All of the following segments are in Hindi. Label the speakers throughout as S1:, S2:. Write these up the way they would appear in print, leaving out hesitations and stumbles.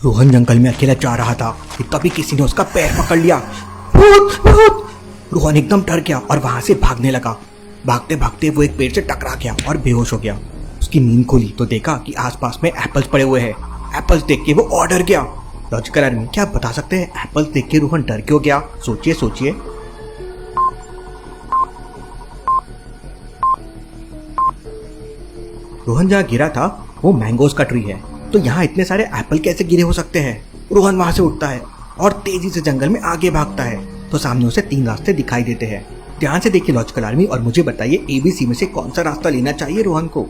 S1: रोहन जंगल में अकेला जा रहा था कि तभी किसी ने उसका पैर पकड़ लिया। भूत भूत! रोहन एकदम डर गया और वहां से भागने लगा। भागते भागते वो एक पेड़ से टकरा गया और बेहोश हो गया। उसकी नींद खुली तो देखा कि आसपास में एप्पल्स पड़े हुए हैं। एप्पल्स देख के वो और डर गया। लॉजिकल आदमी, क्या आप बता सकते हैं एप्पल्स देख के रोहन डर क्यों गया? सोचिए सोचिए। रोहन जहाँ गिरा था वो मैंगोज का ट्री है, तो यहाँ इतने सारे एप्पल कैसे गिरे हो सकते हैं? रोहन वहां से उठता है और तेजी से जंगल में आगे भागता है। तो सामने उसे 3 रास्ते दिखाई देते हैं। ध्यान से देखिए लॉजिकल आर्मी और मुझे बताइए ABC में से कौन सा रास्ता लेना चाहिए रोहन को।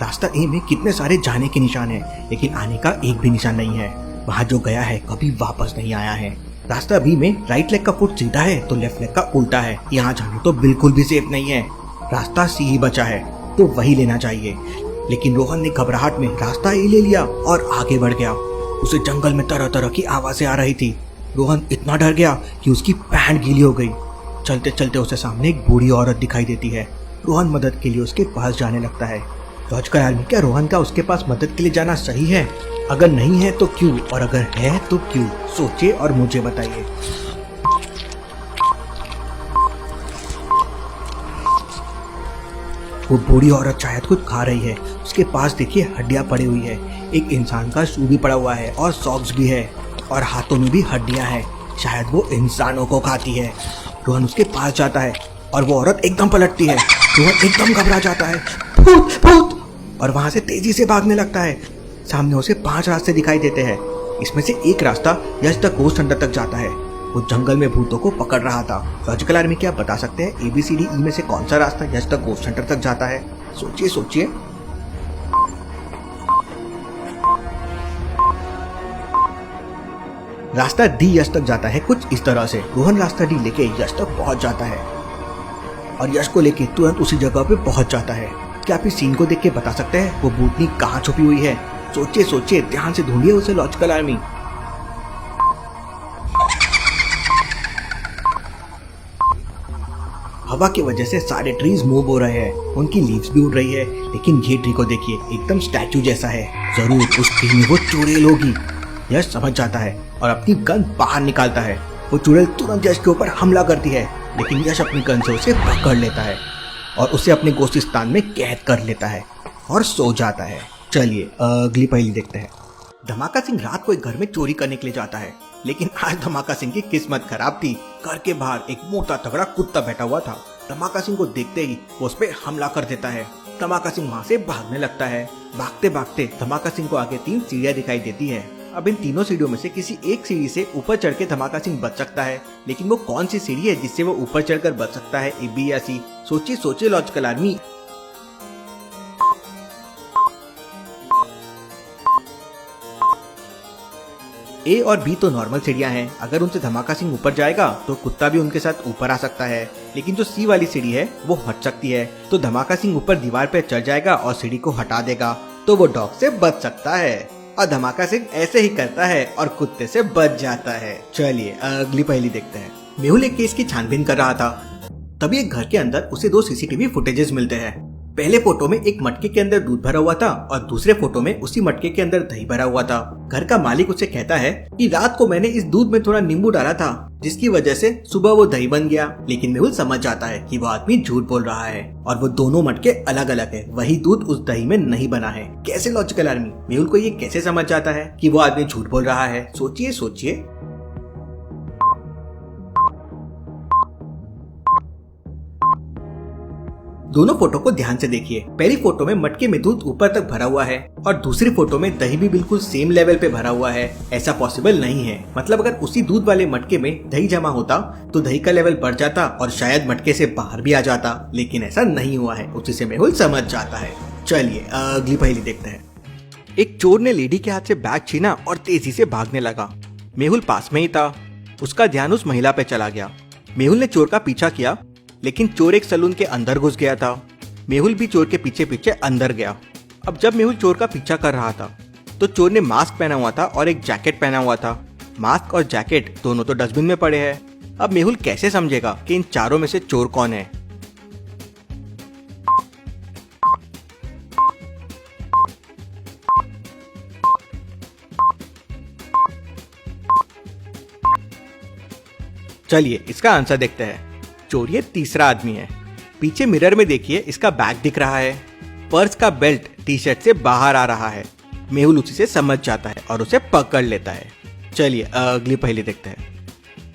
S1: रास्ता A में कितने सारे जाने के निशान हैं, लेकिन आने का एक भी निशान नहीं है। वहां जो गया है कभी वापस नहीं आया है। रास्ता B में राइट लेग का फुट सीधा है तो लेफ्ट लेग का उल्टा है। यहाँ जाना तो बिल्कुल भी सेफ नहीं है। रास्ता C ही बचा है तो वही लेना चाहिए। लेकिन रोहन ने घबराहट में रास्ता A ले लिया और आगे बढ़ गया। उसे जंगल में तरह तरह की आवाजें आ रही थी। रोहन इतना डर गया कि उसकी पैंट गीली हो गई। चलते चलते उसे सामने एक बूढ़ी औरत दिखाई देती है। रोहन मदद के लिए उसके पास जाने लगता है। लॉजिकल आर्मी, क्या रोहन का उसके पास मदद के लिए जाना सही है? अगर नहीं है तो क्यों, और अगर है तो क्यों? सोचिए और मुझे बताइए। वो बूढ़ी औरत शायद कुछ खा रही है। उसके पास देखिए हड्डियां पड़ी हुई है। एक इंसान का शू भी पड़ा हुआ है और सॉक्स भी है और हाथों में भी हड्डियां हैं। शायद वो इंसानों को खाती है। रोहन उसके पास जाता है और वो औरत एकदम पलटती है। रोहन एकदम घबरा जाता है। भूत भूत! और वहां से तेजी से भागने लगता है। सामने उसे 5 रास्ते दिखाई देते हैं। इसमें से एक रास्ता यश द घोस्ट हंटर तक जाता है। वो जंगल में भूतों को पकड़ रहा था। लॉजिकल आर्मी, क्या आप बता सकते हैं ABCDE में से कौन सा रास्ता यश द घोस्ट हंटर तक जाता है? सोचिए सोचिए। रास्ता D यश तक जाता है कुछ इस तरह से। रोहन रास्ता D लेके यश तक पहुंच जाता है और यश को लेके तुरंत उसी जगह पे पहुंच जाता है। क्या आप इस सीन को देख के बता सकते हैं वो भूतनी कहाँ छुपी हुई है? सोचिए सोचिए, ध्यान से ढूंढिए उसे लॉजिकल आर्मी। हवा की वजह से सारे ट्रीज मूव हो रहे हैं, उनकी लीव्स भी उड़ रही है। लेकिन ये ट्री को देखिए, एकदम स्टैचू जैसा है। जरूर उस ट्री में वो चुड़ैल होगी। यश समझ जाता है और अपनी गन बाहर निकालता है। वो चुड़ैल तुरंत यश के ऊपर हमला करती है, लेकिन यश अपनी गन से उसे पकड़ लेता है और उसे अपने गोस्तिस्तान में कैद कर लेता है और सो जाता है। चलिए अगली पहेली देखते हैं। धमाका सिंह रात को एक घर में चोरी करने के लिए जाता है, लेकिन आज धमाका सिंह की किस्मत खराब थी। घर के बाहर एक मोटा तगड़ा कुत्ता बैठा हुआ था। धमाका सिंह को देखते ही वो उस पर हमला कर देता है। धमाका सिंह वहाँ से भागने लगता है। भागते भागते धमाका सिंह को आगे 3 सीढ़ियाँ दिखाई देती है। अब इन तीनों सीढ़ियों में से किसी एक सीढ़ी से ऊपर चढ़ के धमाका सिंह बच सकता है, लेकिन वो कौन सी सीढ़ी है जिससे वो ऊपर चढ़कर बच सकता है? A, B या C? सोचिए सोचिए लॉजिकल आर्मी। A और B तो नॉर्मल सीढ़ियां हैं। अगर उनसे धमाका सिंह ऊपर जाएगा तो कुत्ता भी उनके साथ ऊपर आ सकता है। लेकिन जो C वाली सीढ़ी है वो हट सकती है, तो धमाका सिंह ऊपर दीवार पे चढ़ जाएगा और सीढ़ी को हटा देगा, तो वो डॉग से बच सकता है। और धमाका सिंह ऐसे ही करता है और कुत्ते से बच जाता है। चलिए अगली पहेली देखते हैं। मेहुल एक केस की छानबीन कर रहा था, तभी एक घर के अंदर उसे 2 CCTV फुटेजेस मिलते हैं। पहले फोटो में एक मटके के अंदर दूध भरा हुआ था और दूसरे फोटो में उसी मटके के अंदर दही भरा हुआ था। घर का मालिक उसे कहता है कि रात को मैंने इस दूध में थोड़ा नींबू डाला था, जिसकी वजह से सुबह वो दही बन गया। लेकिन मेहुल समझ जाता है कि वो आदमी झूठ बोल रहा है और वो दोनों मटके अलग अलग है। वही दूध उस दही में नहीं बना है। कैसे लॉजिकल आर्मी? मेहुल को ये कैसे समझ जाता है कि वो आदमी झूठ बोल रहा है? सोचिए सोचिए। दोनों फोटो को ध्यान से देखिए। पहली फोटो में मटके में दूध ऊपर तक भरा हुआ है और दूसरी फोटो में दही भी बिल्कुल सेम लेवल पे भरा हुआ है। ऐसा पॉसिबल नहीं है। मतलब अगर उसी दूध वाले मटके में दही जमा होता तो दही का लेवल बढ़ जाता और शायद मटके से बाहर भी आ जाता, लेकिन ऐसा नहीं हुआ है। उसी से मेहुल समझ जाता है। चलिए अगली पहेली देखते हैं। एक चोर ने लेडी के हाथ से बैग छीना और तेजी से भागने लगा। मेहुल पास में ही था। उसका ध्यान उस महिला पे चला गया। मेहुल ने चोर का पीछा किया, लेकिन चोर एक सलून के अंदर घुस गया था। मेहुल भी चोर के पीछे पीछे अंदर गया। अब जब मेहुल चोर का पीछा कर रहा था तो चोर ने मास्क पहना हुआ था और एक जैकेट पहना हुआ था। मास्क और जैकेट दोनों तो डस्टबिन में पड़े हैं। अब मेहुल कैसे समझेगा कि इन चारों में से चोर कौन है? चलिए इसका आंसर देखते हैं। चोर ये तीसरा आदमी है। पीछे मिरर में देखिए, इसका बैग दिख रहा है। पर्स का बेल्ट टी शर्ट से बाहर आ रहा है। मेहुल उसी से समझ जाता है और उसे पकड़ लेता है। चलिए अगली पहेली देखते हैं।